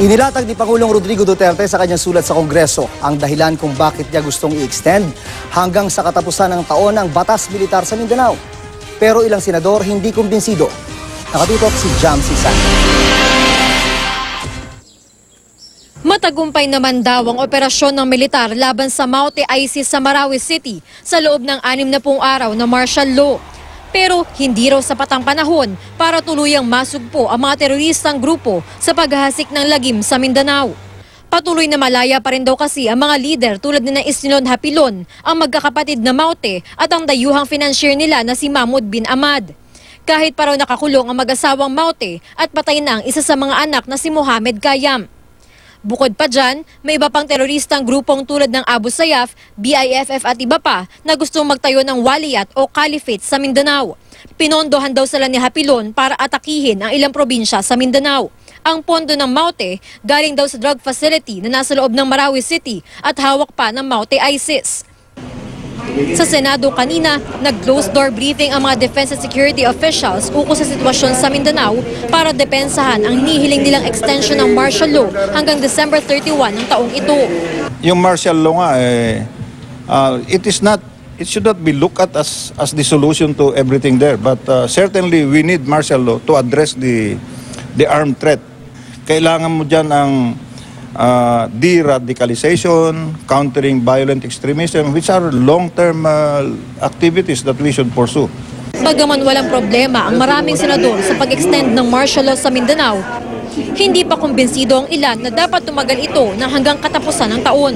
Inilatag ni Pangulong Rodrigo Duterte sa kanyang sulat sa Kongreso ang dahilan kung bakit niya gustong i-extend hanggang sa katapusan ng taon ang batas militar sa Mindanao. Pero ilang senador hindi kumbinsido. Nakatutok si Jamsi San. Matagumpay naman daw ang operasyon ng militar laban sa Maute ISIS sa Marawi City sa loob ng 60 araw na martial law. Pero hindi raw sapat ang panahon para tuluyang masugpo ang mga teroristang grupo sa paghahasik ng lagim sa Mindanao. Patuloy na malaya pa rin daw kasi ang mga leader tulad ni na Isnilon Hapilon, ang magkakapatid na Maute at ang dayuhang financier nila na si Mahmoud bin Ahmad. Kahit pa raw nakakulong ang mag-asawang Maute at patay na ang isa sa mga anak na si Mohamed Kayam. Bukod pa dyan, may iba pang teroristang grupong tulad ng Abu Sayyaf, BIFF at iba pa na gustong magtayo ng waliyat o caliphate sa Mindanao. Pinondohan daw sila ni Hapilon para atakihin ang ilang probinsya sa Mindanao. Ang pondo ng Maute galing daw sa drug facility na nasa loob ng Marawi City at hawak pa ng Maute ISIS. Sa Senado kanina, nag-closed-door briefing ang mga defense and security officials ukol sa sitwasyon sa Mindanao para depensahan ang hinihiling nilang extension ng martial law hanggang December 31 ng taong ito. Yung martial law nga, it should not be looked at as the solution to everything there. But certainly we need martial law to address the armed threat. Kailangan mo dyan ang de-radicalization, countering violent extremism, which are long-term activities that we should pursue. Bagaman walang problema ang maraming senador sa pag-extend ng martial law sa Mindanao, hindi pa kumbinsido ang ilan na dapat tumagal ito ng hanggang katapusan ng taon.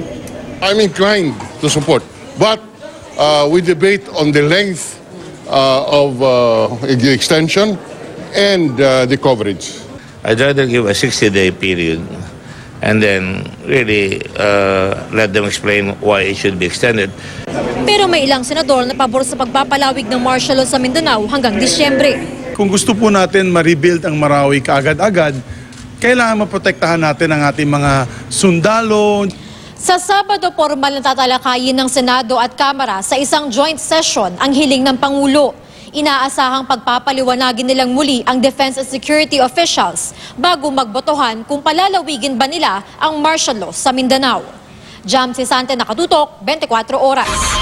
I'm inclined to support, but we debate on the length of the extension and the coverage. I'd rather give a 60-day period and then really let them explain why it should be extended. Pero may ilang senador na pabor sa pagpapalawig ng martial law sa Mindanao hanggang Disyembre. Kung gusto po natin ma-rebuild ang Marawi kaagad-agad, kailangan maprotektahan natin ang ating mga sundalo. Sa Sabado, formal na tatalakayin ng Senado at Kamara sa isang joint session ang hiling ng Pangulo. Inaasahang pagpapaliwanagin nilang muli ang defense and security officials bago magbotohan kung palalawigin ba nila ang martial law sa Mindanao. Jamsi Sante, Nakatutok, 24 Oras.